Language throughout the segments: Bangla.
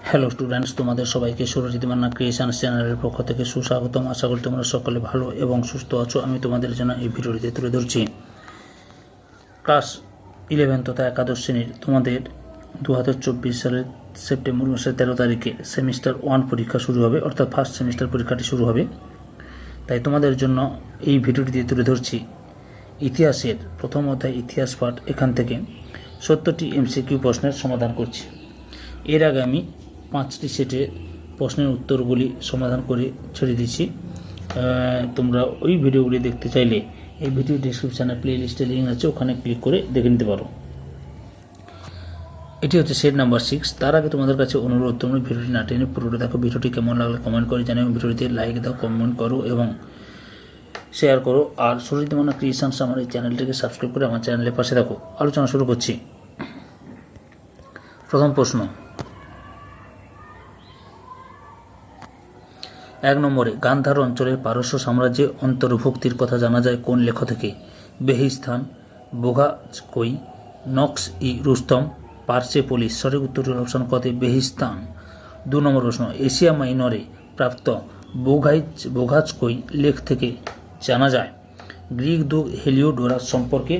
হ্যালো স্টুডেন্টস, তোমাদের সবাইকে সুরজিৎ মান্না ক্রিয়েশনস চ্যানেলের পক্ষ থেকে সুস্বাগতম। আশা করি তোমরা সকলে ভালো এবং সুস্থ আছো। আমি তোমাদের জন্য এই ভিডিওটিতে তুলে ধরছি ক্লাস 11 তথা একাদশ শ্রেণীর তোমাদের 2024 সালের সেপ্টেম্বর মাসের 13 তারিখে সেমিস্টার 1 পরীক্ষা শুরু হবে, অর্থাৎ ফার্স্ট সেমিস্টার পরীক্ষাটি শুরু হবে। তাই তোমাদের জন্য এই ভিডিওটিতে তুলে ধরছি ইতিহাসের প্রথম অধ্যায় ইতিহাস পাঠ। এখান থেকে 70টি এমসিকিউ প্রশ্নের সমাধান করছি। এর আগে আমি 5টি সেটে প্রশ্নের উত্তরগুলি সমাধান করে ছেড়ে দিচ্ছি। তোমরা ওই ভিডিওগুলি দেখতে চাইলে এই ভিডিও ডিসক্রিপশানে প্লে লিস্টে লিঙ্ক আছে, ওখানে ক্লিক করে দেখে নিতে পারো। এটি হচ্ছে সেট নাম্বার 6। তার আগে তোমাদের কাছে অনুরোধ, তোমরা ভিডিওটি না টেনে পুরোটা দেখো। ভিডিওটি কেমন লাগলে কমেন্ট করে জানাও, ভিডিওটিতে লাইক দাও, কমেন্ট করো এবং শেয়ার করো। আর সুরজিৎ মান্না ক্রিয়েশনস আমার এই চ্যানেলটিকে সাবস্ক্রাইব করে আমার চ্যানেলের পাশে থাকো। আলোচনা শুরু করছি। প্রথম প্রশ্ন, 1 নম্বরে গান্ধার অঞ্চলের পারস্য সাম্রাজ্যে অন্তর্ভুক্তির কথা জানা যায় কোন লেখ থেকে? বেহিস্তান, বোঘাজকই, নকশ ই রুস্তম, পার্সেপোলিস। সঠিক উত্তরটি অপশন কতে বেহিস্তান। 2 নম্বর প্রশ্ন, এশিয়া মাইনরে প্রাপ্ত বোঘাজকই লেখ থেকে জানা যায় গ্রিক দূত হেলিওডোরাস সম্পর্কে,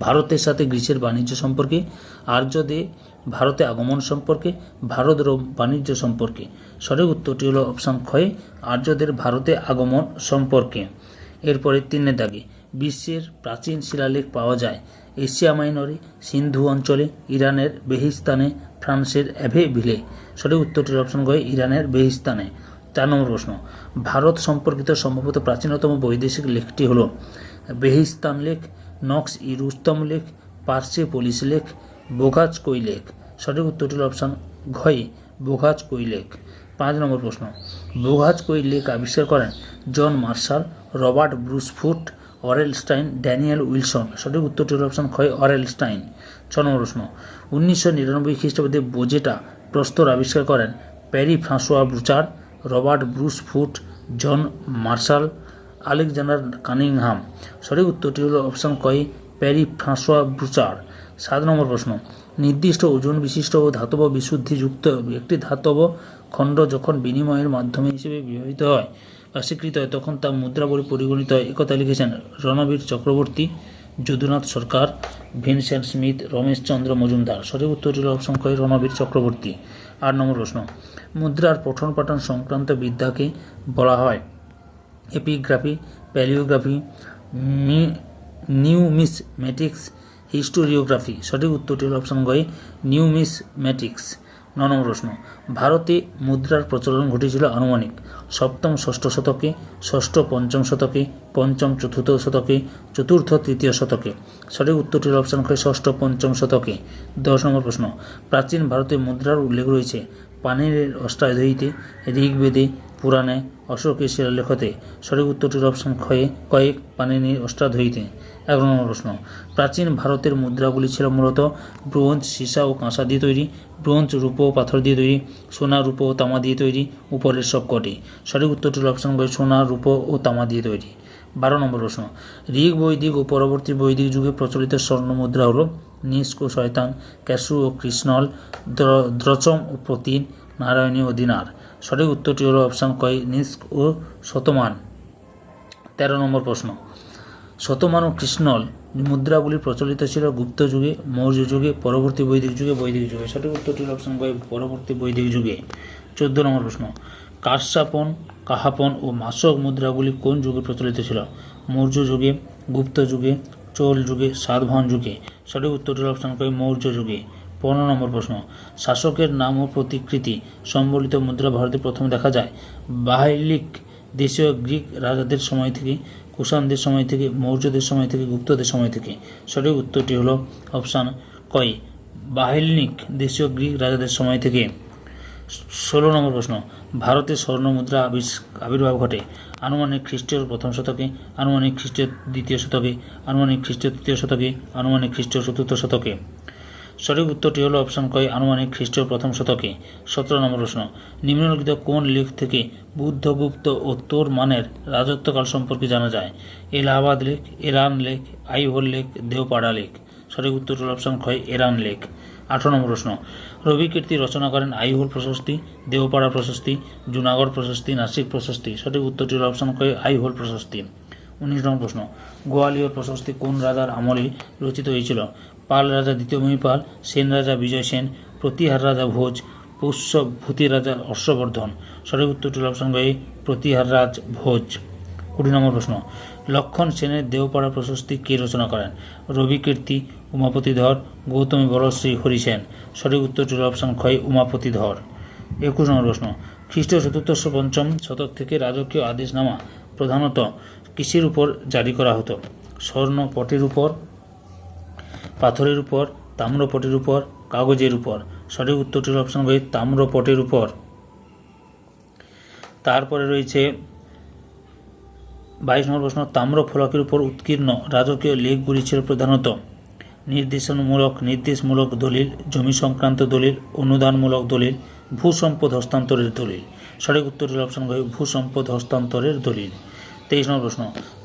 ভারতের সাথে গ্রিসের বাণিজ্য সম্পর্কে, আর্যদের ভারতে আগমন সম্পর্কে, ভারত রোম বাণিজ্য সম্পর্কে। সঠিক উত্তরটি হলো অপশান ক্ষয়, আর্যদের ভারতে আগমন সম্পর্কে। এরপরে 3 দাগে বিশ্বের প্রাচীন শিলালেখ পাওয়া যায় এশিয়া মাইনরে, সিন্ধু অঞ্চলে, ইরানের বেহিস্তানে, ফ্রান্সের অ্যাভেভিলে। সঠিক উত্তরটির অপশান ক্ষয়, ইরানের বেহিস্তানে। 4 নম্বর প্রশ্ন, ভারত সম্পর্কিত সম্ভবত প্রাচীনতম বৈদেশিক লেখটি হল বেহিস্তান লেখ, নকশ ই রুস্তম লেখ, পার্সেপোলিস লেখ, বোঘাজকই লেখ। সঠিক উত্তরটি হল অপশান ঘয়, বোঘাজকই লেখ। 5 নম্বর প্রশ্ন, বোঘাজকই লেখ আবিষ্কার করেন John Marshall, Robert Bruce Foote, Aurel Stein, Daniel Wilson. সঠিক উত্তরটি হল অপশান ক্ষয়, অরেলস্টাইন। 6 নম্বর প্রশ্ন, 1999 খ্রিস্টাব্দে বোজেটা প্রস্তর আবিষ্কার করেন Pierre François Bouchard, Robert Bruce Foote, John Marshall, Alexander Cunningham. সঠিক উত্তরটি হল অপশান কয়, প্যারি ফ্রাঁসোয়া ব্রুচার। 7 নম্বর প্রশ্ন, নির্দিষ্ট ওজন বিশিষ্ট ও ধাতব বিশুদ্ধিযুক্ত একটি ধাতব খণ্ড যখন বিনিময়ের মাধ্যমে হিসেবে ব্যবহৃত হয় বা স্বীকৃত হয় তখন তা মুদ্রা বলে পরিগণিত হয়। একথা লিখেছেন রণবীর চক্রবর্তী, যদুনাথ সরকার, ভিনসেন্ট স্মিথ, রমেশচন্দ্র মজুমদার। সঠিক উত্তরটি হল অপশান কয়, রণবীর চক্রবর্তী। 8 নম্বর প্রশ্ন, মুদ্রার পঠন পাঠন সংক্রান্ত বিদ্যাকে বলা হয় এপিগ্রাফি, প্যালিওগ্রাফি, নিউমিসমেটিক্স, হিস্টোরিওগ্রাফি। সঠিক উত্তরটি হল অপশান গয়, নিউমিসমেটিক্স। 9 নম্বর প্রশ্ন, ভারতে মুদ্রার প্রচলন ঘটেছিল আনুমানিক 7ম 6ষ্ঠ শতকে, 6ষ্ঠ 5ম শতকে, 5ম 4র্থ শতকে, 4র্থ 3য় শতকে। সঠিক উত্তরটি হল অপশান কয়, 6ষ্ঠ 5ম শতকে। 10 নম্বর প্রশ্ন, প্রাচীন ভারতে মুদ্রার উল্লেখ রয়েছে পানিরের অষ্টাধ্যায়ীতে, ঋগ্বেদে, পুরাণে, অশোকের শিলালেখতে। সঠিক উত্তরটির অপশান ক্ষয়ে কয়েক পানিনির অষ্টাধ্যায়ীতে। 11 নম্বর প্রশ্ন, প্রাচীন ভারতের মুদ্রাগুলি ছিল মূলত ব্রোঞ্জ, সীসা ও কাঁসা দিয়ে তৈরি, ব্রোঞ্জ, রূপো ও পাথর দিয়ে তৈরি, সোনা, রূপো ও তামা দিয়ে তৈরি, উপরের সবকটি। সঠিক উত্তরটির অপশান কয়, সোনা, রূপো ও তামা দিয়ে তৈরি। 12 নম্বর প্রশ্ন, ঋগ বৈদিক ও পরবর্তী বৈদিক যুগে প্রচলিত স্বর্ণ মুদ্রা হল নিষ্ক ও শয়তান, ক্যাসু ও কৃষ্ণল, দ্রচম ও প্রতিন, নারায়ণী ও দিনার। সঠিক উত্তরটি হল অপশান কয়, নিষ্ক ও শতমান। 13 নম্বর প্রশ্ন, শতমান ও কৃষ্ণল মুদ্রাগুলি প্রচলিত ছিল গুপ্ত যুগে, মৌর্য যুগে, পরবর্তী বৈদিক যুগে, বৈদিক যুগে। সঠিক উত্তরটি হল অপশান কয়, পরবর্তী বৈদিক যুগে। 14 নম্বর প্রশ্ন, কারসাপন, কাহাপন ও মাসক মুদ্রাগুলি কোন যুগে প্রচলিত ছিল? মৌর্য যুগে, গুপ্ত যুগে, চোল যুগে, সাতবাহন যুগে। সঠিক উত্তরটি হল অপশান কয়, মৌর্য যুগে। 15 নম্বর প্রশ্ন, শাসকের নাম ও প্রতিকৃতি সম্বলিত মুদ্রা ভারতে প্রথম দেখা যায় বাহিলিক দেশীয় গ্রিক রাজাদের সময় থেকে, কুষাণদের সময় থেকে, মৌর্যদের সময় থেকে, গুপ্তদের সময় থেকে। সঠিক উত্তরটি হল অপশান কয়, বাহিলিক দেশীয় গ্রিক রাজাদের সময় থেকে। 16 নম্বর প্রশ্ন, ভারতে স্বর্ণ মুদ্রা আবির্ভাব ঘটে আনুমানিক খ্রিস্টীয় 1ম শতকে, আনুমানিক খ্রিস্টীয় 2য় শতকে, আনুমানিক খ্রিস্টীয় 3য় শতকে, আনুমানিক খ্রিস্টীয় 4র্থ শতকে। সঠিক উত্তরটি হল অপশান কয়, আনুমানিক খ্রিস্টীয় 1ম শতকে। 17 নম্বর প্রশ্ন, নিম্নলিখিত কোন লেখ থেকে বুদ্ধগুপ্ত ও তোর মানের রাজত্বকাল সম্পর্কে জানা যায়? এলাহাবাদ লেখ, এরান লেখ, আইহোল লেখ, দেওপাড়া লেখ। সঠিক উত্তরটি হল অপশান ক্ষয়, এরান লেখ। 18 নম্বর প্রশ্ন, রবি কীর্তি রচনা করেন আইহোল প্রশস্তি, দেওপাড়া প্রশস্তি, জুনাগড় প্রশস্তি, নাসিক প্রশস্তি। সঠিক উত্তরটি হল অপশন ক, আইহোল প্রশস্তি। 19 নম্বর প্রশ্ন, গোয়ালিয়র প্রশস্তি কোন রাজার আমলে রচিত হয়েছিল? পাল রাজা দ্বিতীয় মহিপাল, সেন রাজা বিজয় সেন, প্রতিহার রাজা ভোজ, পুষ্যভূতি রাজা হর্ষবর্ধন। সঠিক উত্তরটি হল অপশন ক, প্রতিহার রাজ ভোজ। 20 নম্বর প্রশ্ন, লক্ষণ সেনের দেওপাড়া প্রশস্তি কে রচনা করেন? রবি কীর্তি, উমাপতি ধর, গৌতমী বরশ্রী, হরিসেন। সঠিক উত্তরটি হল অপশন খ, উমাপতি ধর। 21 নম্বর প্রশ্ন, খ্রিস্টীয় ৪ম শতক থেকে রাজকীয় আদেশনামা প্রধানত কিসের উপর জারি করা হতো? স্বর্ণ পটের উপর, পাথরের উপর, তাম্রপটের উপর, কাগজের উপর। সঠিক উত্তরটি হল অপশন গ, তাম্রপটের উপর। তারপরে রয়েছে 22 নম্বর প্রশ্ন, তাম্র ফলকের উপর উৎকীর্ণ রাজকীয় লেখগুলি ছিল প্রধানত নির্দেশমূলক দলিল, জমি সংক্রান্ত দলিল, অনুদানমূলক দলিল, ভূসম্পদ হস্তান্তরের দলিল। সঠিক উত্তর হল অপশন গ, ভূসম্পদ হস্তান্তরের দলিল। 23 নম্বর প্রশ্ন,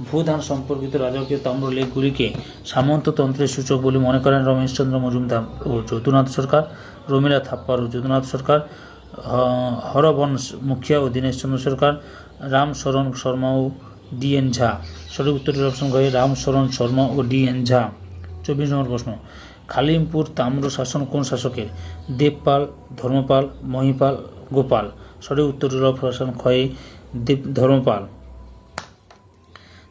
ভূদান সম্পর্কিত রাজকীয় তাম্র লেখগুলিকে সামন্ততন্ত্রের সূচক বলে মনে করেন রমেশচন্দ্র মজুমদার ও যদুনাথ সরকার, রমিলা থাপ্পার ও যদুনাথ সরকার, হরবংশ মুখিয়া ও দীনেশচন্দ্র সরকার, রামশরণ শর্মা ও ডি.এন. ঝা। সঠিক উত্তরটি অপশন গ, রামশরণ শর্মা ও ডি.এন. ঝা। 24 নম্বর প্রশ্ন, খালিমপুর তাম্র শাসন কোন শাসকের? দেবপাল, ধর্মপাল, মহিপাল, গোপাল। সঠিক উত্তরটি হল অপশন খ, ধর্মপাল।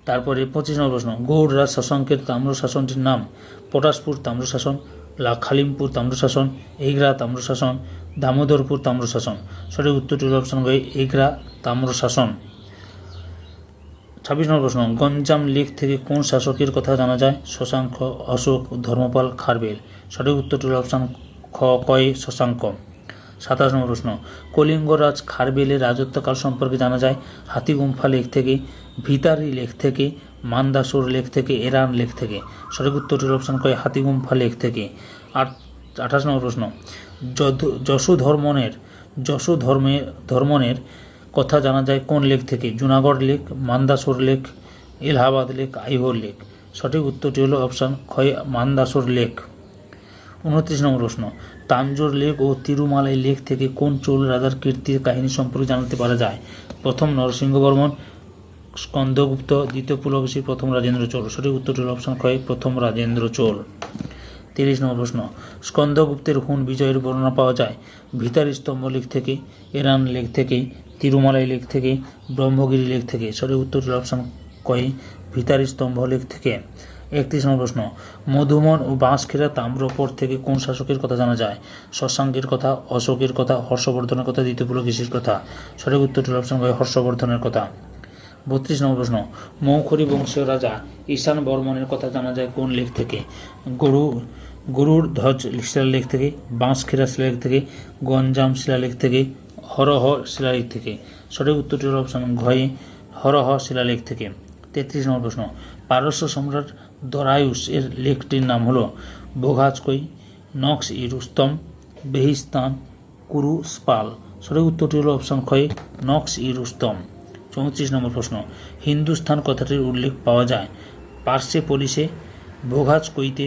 তারপরে 25 নম্বর প্রশ্ন, গৌড় রাজ শাসকের তাম্র শাসনটির নাম? পটাশপুর তাম্রশাসন, খালিমপুর তাম্রশাসন, এগরা তাম্রশাসন, দামোদরপুর তাম্রশাসন। সঠিক উত্তরটি হল অপশন গ, এগরা তাম্রশাসন। 26 নম্বর প্রশ্ন, গঞ্জাম লেক থেকে কোন শাসকের কথা জানা যায়? শশাঙ্ক, অশোক, ধর্মপাল, খারবেল। সঠিক উত্তরটি হল অপশন খ, শশাঙ্ক। 27 নম্বর প্রশ্ন, কলিঙ্গরাজ খারবেলের রাজত্বকাল সম্পর্কে জানা যায় হাতিগুম্ফা লেক থেকে, ভিতারি লেক থেকে, মান্দাসোর লেক থেকে, এরান লেক থেকে। সঠিক উত্তরটি হল অপশন ক, হাতিগুম্ফা লেক থেকে। 28 নম্বর প্রশ্ন, যশোধর্মনের কথা জানা যায় কোন লেক থেকে? জুনাগড় লেক, মান্দাসোর লেক, এলাহাবাদ লেক, আইহোল লেক। সঠিক উত্তরটি হল অপশন খ, মান্দাসোর লেক। 29 নম্বর প্রশ্ন, তাঞ্জোর লেক ও তিরুমালাই লেক থেকে কোন চোল রাজার কীর্তির কাহিনী সম্পর্কে জানতে পারা যায়? প্রথম নরসিংহবর্মন, স্কন্দগুপ্ত, দ্বিতীয় পুলকেশী, প্রথম রাজেন্দ্র চোল। সঠিক উত্তরটি হল অপশন খ, প্রথম রাজেন্দ্র চোল। 30 নম্বর প্রশ্ন, স্কন্দগুপ্তের হুন বিজয়ের বর্ণনা পাওয়া যায় ভিতারি স্তম্ভ লেক থেকে, এরান লেক থেকে, তিরুমালাই লেক থেকে, ব্রহ্মগিরি লেক থেকে। সঠিক উত্তরটি হল অপশন ক, ভিতারি স্তম্ভ লেক থেকে। 31 নম্বর প্রশ্ন, মধুমন ও বাঁশখেড়া তাম্রপট থেকে কোন শাসকের কথা জানা যায়? শশাঙ্কের কথা, অশোকের কথা, হর্ষবর্ধনের কথা, দ্বিতীয় পুলকেশীর কথা। সঠিক উত্তরটি হল অপশন ক, হর্ষবর্ধনের কথা। 32 নম্বর প্রশ্ন, মৌখরী বংশীয় রাজা ঈশান বর্মনের কথা জানা যায় কোন লেখ থেকে? গরুড় ধ্বজ শিলালেখ থেকে, বাঁশখেড়া শিলালেখ থেকে, গঞ্জাম শিলালেখ থেকে, হরহ শিলালেখ থেকে। সঠিক উত্তরটি হল অপশন ঘ, হরহ শিলালেখ থেকে। 33 নম্বর প্রশ্ন, পারস্য সম্রাট দরায়ুস এর লেখটির নাম হল বোঘাজকই, নক্স ই রুস্তম, বেহিস্তান, কুরু স্পাল। সঠিক উত্তরটি হল অপশন খ, নক্স ই রুস্তম। 34 নম্বর প্রশ্ন, হিন্দুস্তান কথাটির উল্লেখ পাওয়া যায় পার্সেপোলিসে, বোঘাজকইতে,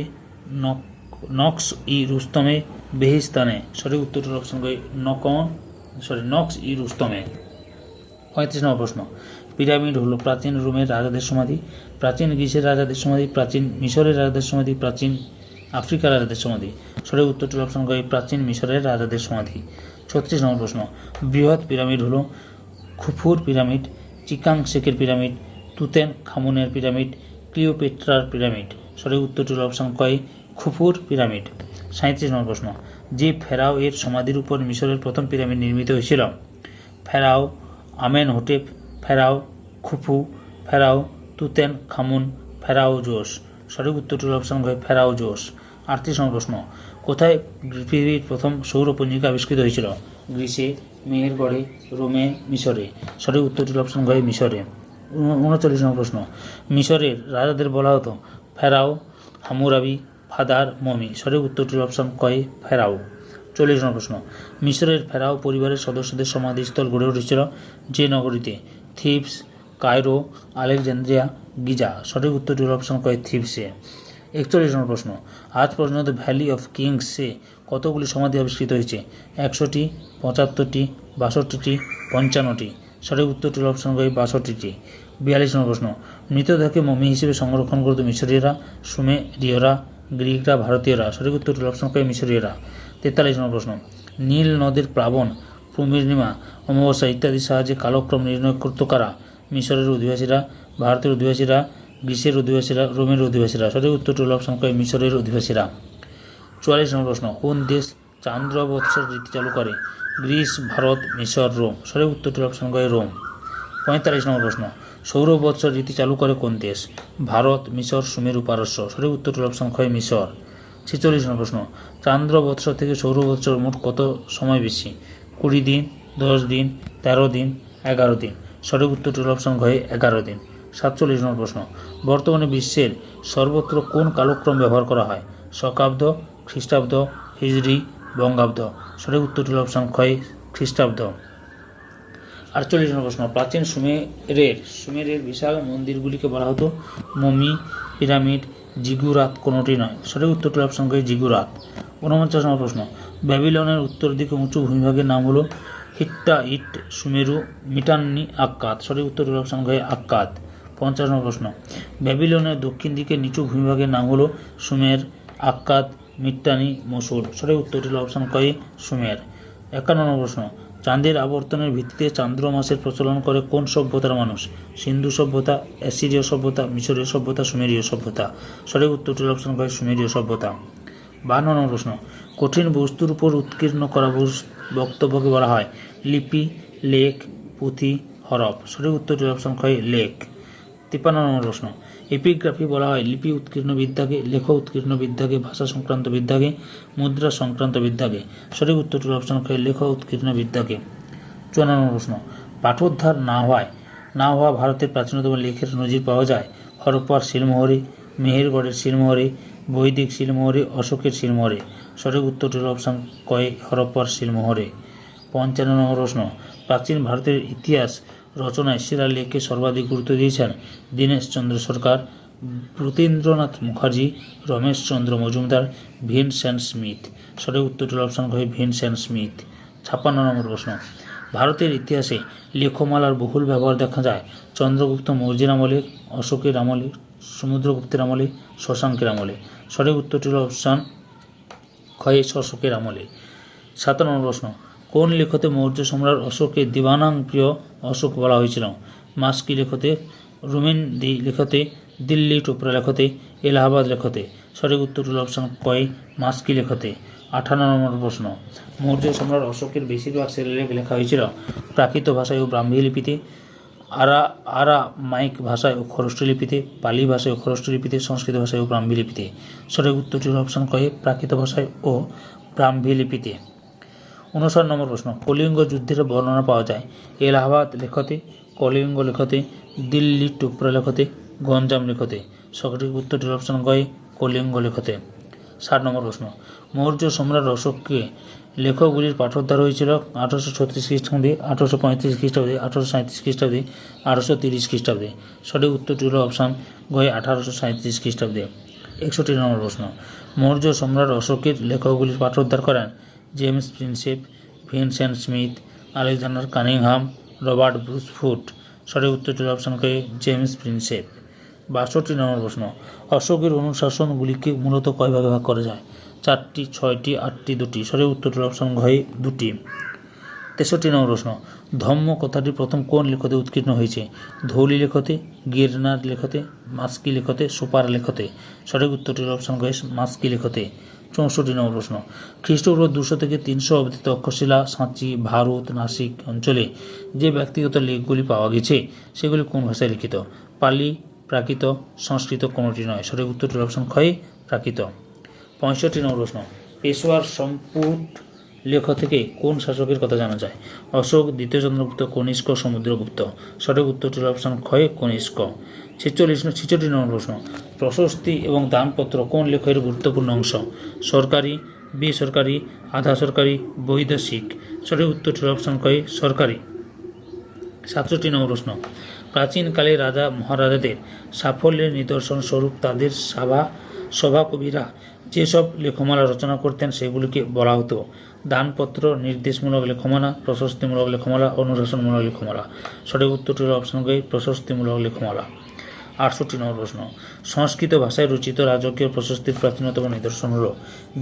নক্স ই রুস্তমে, বেহিস্তানে। সঠিক উত্তরটি হল অপশন খ, নক্স ই রুস্তমে। 35 নম্বর প্রশ্ন, পিরামিড হলো প্রাচীন রোমের রাজাদের সমাধি, প্রাচীন গ্রিসের রাজাদের সমাধি, প্রাচীন মিশরের রাজাদের সমাধি, প্রাচীন আফ্রিকার রাজাদের সমাধি। সঠিক উত্তরটি অপশন গ, প্রাচীন মিশরের রাজাদের সমাধি। 36 নম্বর প্রশ্ন, বৃহৎ পিরামিড হলো খুফুর পিরামিড, চিকাং শেকের পিরামিড, তুতেন খামুনের পিরামিড, ক্লিওপেট্রার পিরামিড। সঠিক উত্তরটি হল অপশন ক, খুফুর পিরামিড। 37 নম্বর প্রশ্ন, যে ফেরাও এর সমাধির উপর মিশরের প্রথম পিরামিড নির্মিত হয়েছিল? ফেরাও আমেনহোটেপ, ফেরাও খুফু, ফেরাও তুতেন খামুন, ফেরাও জোস। সঠিক উত্তরটি হল অপশন গ, ফেরাও জোস। 38 নম্বর প্রশ্ন, কোথায় পৃথিবীর প্রথম সৌর পঞ্জিকা আবিষ্কৃত হয়েছিল? গ্রিসে, মেহেরগড়ে, রোমে, মিশরে। সঠিক উত্তরটি হল অপশন গ, মিশরে। 39 নম্বর প্রশ্ন, মিশরের রাজাদের বলা হতো ফেরাও, হামুরাবি, ফাদার, মমি। সঠিক উত্তরটি হল অপশন ক, ফেরাও। 40 নম্বর প্রশ্ন, মিশরের ফেরাও পরিবারের সদস্যদের সমাধিস্থল গড়ে উঠেছিল যে নগরীতে? Thebes, Cairo, Alexandria, Giza. সঠিক উত্তরটি হল অপশন ক, থিবসে। 41 নম্বর প্রশ্ন, আজ পর্যন্ত ভ্যালি অফ কিংসে কতগুলি সমাধি আবিষ্কৃত হয়েছে? 100টি, 75টি, 62টি, 55টি। সঠিক উত্তরটি হল অপশন গই 62টি। 42 নম্বর প্রশ্ন, মৃতদেহকে মমি হিসেবে সংরক্ষণ করত মিশরীয়রা, সুমেরীয়রা, গ্রিকরা, ভারতীয়রা। সঠিক উত্তরটি হল অপশন গই মিশরীয়রা। 43 নম্বর প্রশ্ন, নীল নদের প্লাবন, পূর্ণিমা, অমাবস্যা ইত্যাদির সাহায্যে কালক্রম নির্ণয় করত কারা? মিশরের অধিবাসীরা, ভারতের অধিবাসীরা, গ্রিসের অধিবাসীরা, রোমের অধিবাসীরা। সঠিক উত্তরটি হল অপশন গই মিশরের অধিবাসীরা। 44 নম্বর প্রশ্ন, কোন দেশ চান্দ্র বৎসর রীতি চালু করে? গ্রিস, ভারত, মিশর, রোম। সঠিক উত্তরটি অপশন গই রোম। 45 নম্বর প্রশ্ন, সৌর বৎসর রীতি চালু করে কোন দেশ? ভারত, মিশর, সুমেরু, পারস্য। সঠিক উত্তরটি অপশন গই মিশর। 46 নম্বর প্রশ্ন, চান্দ্র বৎসর থেকে সৌর বৎসর মোট কত সময় বেশি? 20 দিন, 10 দিন, 13 দিন, 11 দিন। সঠিক উত্তরটি অপশন গই 11 দিন। 47 নম্বর প্রশ্ন, বর্তমানে বিশ্বের সর্বত্র কোন কালক্রম ব্যবহার করা হয়? শকাব্দ, খ্রিস্টাব্দ, হিজরি, বঙ্গাব্দ। সঠিক উত্তরটি হল অপশন গই খ্রিস্টাব্দ। 48 নম্বর প্রশ্ন, প্রাচীন সুমেরের বিশাল মন্দিরগুলিকে বলা হতো মমি, পিরামিড, জিগুরাত, কোনোটি নয়। সঠিক উত্তরটি অপশন গই জিগুরাত। 49 নম্বর প্রশ্ন, ব্যাবিলনের উত্তর দিকে উঁচু ভূমিভাগের নাম হলো হিট্টাইট, সুমেরু, মিটান্নি, আক্কাদ। সঠিক উত্তরটি অপশন গই আক্কাদ। 50 নম্বর প্রশ্ন, ব্যাবিলনের দক্ষিণ দিকে নিচু ভূমিভাগের নাম হলো সুমের, আক্কাদ, মিট্টানি, মসুর। সঠিক উত্তরটি হল অপশন গই সুমের। 51 নম্বর প্রশ্ন, চাঁদের আবর্তনের ভিত্তিতে চান্দ্র মাসের প্রচলন করে কোন সভ্যতার মানুষ? সিন্ধু সভ্যতা, অ্যাসিরীয় সভ্যতা, মিশরীয় সভ্যতা, সুমেরীয় সভ্যতা। সঠিক উত্তরটি হল অপশন গই সুমেরীয় সভ্যতা। 52 নম্বর প্রশ্ন, কঠিন বস্তুর উপর উৎকীর্ণ করা বক্তব্যকে বলা হয় লিপি, লেখ, পুঁথি, হরফ। সঠিক উত্তরটি হল অপশন গই লেখ। 53 নম্বর প্রশ্ন, এপিগ্রাফি বলা হয় লিপি উৎকীর্ণ বিদ্যাকে, লেখ উৎকীর্ণ বিদ্যাকে, ভাষা সংক্রান্ত বিদ্যাকে, মুদ্রা সংক্রান্ত বিদ্যাকে। সঠিক উত্তরটি হল অপশন গই লেখ উৎকীর্ণ বিদ্যাকে। 54 নম্বর প্রশ্ন, পাঠোদ্ধার না হওয়া ভারতের প্রাচীনতম লেখের নজির পাওয়া যায় হরপ্পার শিলমোহরে, মেহেরগড়ের শিলমোহরে, বৈদিক শিলমোহরে, অশোকের শিলমোহরে। সঠিক উত্তরটি হল অপশন গই হরপ্পার শিলমোহরে। 55 নম্বর প্রশ্ন, প্রাচীন ভারতের ইতিহাস রচনায় সেরা লেখকে সর্বাধিক গুরুত্ব দিয়েছেন দীনেশ চন্দ্র সরকার, ব্রতীন্দ্রনাথ মুখার্জি, রমেশ চন্দ্র মজুমদার, ভিনসেন্ট স্মিথ। সঠিক উত্তরটি হল অপশন গই ভিনসেন্ট স্মিথ। 56 নম্বর প্রশ্ন, ভারতের ইতিহাসে লেখমালার বহুল ব্যবহার দেখা যায় চন্দ্রগুপ্ত মৌর্যের আমলে, অশোকের আমলে, সমুদ্রগুপ্তের আমলে, শশাঙ্কের আমলে। সঠিক উত্তরটি হল অপশন গই অশোকের আমলে। 57 নম্বর প্রশ্ন, কোন লেখতে মৌর্য সম্রাট অশোককে দিবানাং প্রিয় অশোক বলা হয়েছিল? মাস্কি লেখতে, রুমেন্দি লেখতে, দিল্লি টোপরা লেখতে, এলাহাবাদ লেখতে। সঠিক উত্তরটি হল অপশন গই মাস্কি লেখতে। 58 নম্বর প্রশ্ন, মৌর্য সম্রাট অশোকের বেশিরভাগ শিলালেখ লেখা হয়েছিল প্রাকৃত ভাষায় ও ব্রাহ্মী লিপিতে, আরামাইক ভাষায় ও খরষ্টি লিপিতে, পালি ভাষায় ও খরষ্টি লিপিতে, সংস্কৃত ভাষায় ও ব্রাহ্মী লিপিতে। সঠিক উত্তরটি হল অপশন গই প্রাকৃত ভাষায় ও ব্রাহ্মী লিপিতে। 59 নম্বর প্রশ্ন, কলিঙ্গ যুদ্ধের বর্ণনা পাওয়া যায় এলাহাবাদ লেখতে, কলিঙ্গ লেখতে, দিল্লি টোপরা লেখতে, গঞ্জাম লেখতে। সঠিক উত্তরটি হল অপশন গই কলিঙ্গ লেখতে। 60 নম্বর প্রশ্ন, মৌর্য সম্রাট অশোককে লেখকগুলির পাঠোদ্ধার হয়েছিল 1836 খ্রিস্টাব্দে, 1835 খ্রিস্টাব্দে, 1837 খ্রিস্টাব্দে, 1830 খ্রিস্টাব্দে। সঠিক উত্তরটি হল অপশন গই 1837 খ্রিস্টাব্দে। 61 নম্বর প্রশ্ন, মৌর্য সম্রাট অশোকের লেখকগুলির পাঠোদ্ধার করেন James Prinsep, Vincent Smith, Alexander Cunningham, Robert Bruce Foote. সঠিক উত্তরটি হল অপশন গই জেমস প্রিন্সেপ। 62 নম্বর প্রশ্ন, অশোকের অনুশাসনগুলিকে মূলত কয় ভাগে ভাগ করা যায়? 4টি, 6টি, 8টি, 2টি। সঠিক উত্তরটি হল অপশন গই 2টি। 63 নম্বর প্রশ্ন, ধম্ম কথাটি প্রথম কোন লেখতে উৎকীর্ণ হয়েছে? ধৌলি লেখতে, গিরনার লেখতে, মাস্কি লেখতে, সোপার লেখতে। সঠিক উত্তরটি হল অপশন গই মাস্কি লেখতে। 64 নম্বর প্রশ্ন, খ্রিস্টপূর্ব 200 থেকে 300 অব্দে তক্ষশিলা, সাঁচি, ভারত, নাসিক অঞ্চলে যে ব্যক্তিগত লেখগুলি পাওয়া গেছে সেগুলি কোন ভাষায় লিখিত? পালি, প্রাকৃত, সংস্কৃত, কোনোটি নয়। সঠিক উত্তরটি হল অপশন গই প্রাকৃত। 65 নম্বর প্রশ্ন, পেশোয়ার সম্পুট লেখ থেকে কোন শাসকের কথা জানা যায়? অশোক, দ্বিতীয় চন্দ্রগুপ্ত, কনিষ্ক, সমুদ্রগুপ্ত। সঠিক উত্তরটি হল অপশন গই কনিষ্ক। 46 নম্বর প্রশ্ন, প্রশস্তি এবং দানপত্র কোন লেখের গুরুত্বপূর্ণ অংশ? সরকারি, বেসরকারি, আধা সরকারি, বৈদেশিক। সঠিক উত্তরটি হল অপশন গই সরকারি। 67 নম্বর প্রশ্ন, প্রাচীনকালে রাজা মহারাজাদের সাফল্যের নিদর্শন স্বরূপ তাদের সভা কবিরা যেসব লেখমালা রচনা করতেন সেগুলিকে বলা হতো দানপত্র, নির্দেশমূলক লেখমালা, প্রশস্তিমূলক লেখমালা, অনুশাসনমূলক লেখমালা। সঠিক উত্তরটি হল অপশন গ, প্রশস্তিমূলক লেখমালা। 68 নম্বর প্রশ্ন, সংস্কৃত ভাষায় রচিত রাজকীয় প্রশস্তির প্রাচীনতম নিদর্শন হল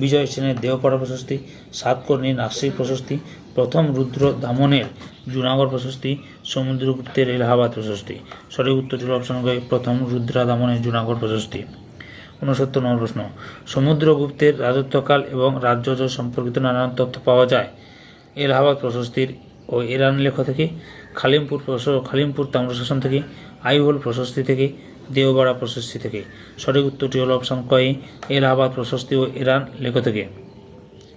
বিজয় সেনের দেহপাড়া প্রশস্তি, সাতকর্ণীর নাসিক প্রশস্তি, প্রথম রুদ্র দামনের জুনাগড় প্রশস্তি, সমুদ্রগুপ্তের এলাহাবাদ প্রশস্তি। সঠিক উত্তরটি হল অপশন গ, প্রথম রুদ্রা দামনের জুনাগড় প্রশস্তি। 69 নম্বর প্রশ্ন, সমুদ্রগুপ্তের রাজত্বকাল এবং রাজ্যজয় সম্পর্কিত নানান তথ্য পাওয়া যায় এলাহাবাদ প্রশস্তির ও ইরান লেখ থেকে, খালিমপুর তাম্রশাসন থেকে, আইহোল প্রশস্তি থেকে, দেওবাড়া প্রশস্তি থেকে। সঠিক উত্তরটি হল অপশন ক, এলাহাবাদ প্রশস্তি ও ইরান লেখ থেকে।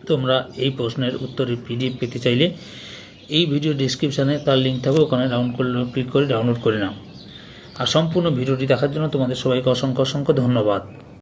তোমরা এই প্রশ্নের উত্তরের পিডিএফ পেতে চাইলে এই ভিডিও ডিসক্রিপশানে তার লিঙ্ক থাকবে, ওখানে ক্লিক করে ডাউনলোড করে নাও। আর সম্পূর্ণ ভিডিওটি দেখার জন্য তোমাদের সবাইকে অসংখ্য ধন্যবাদ।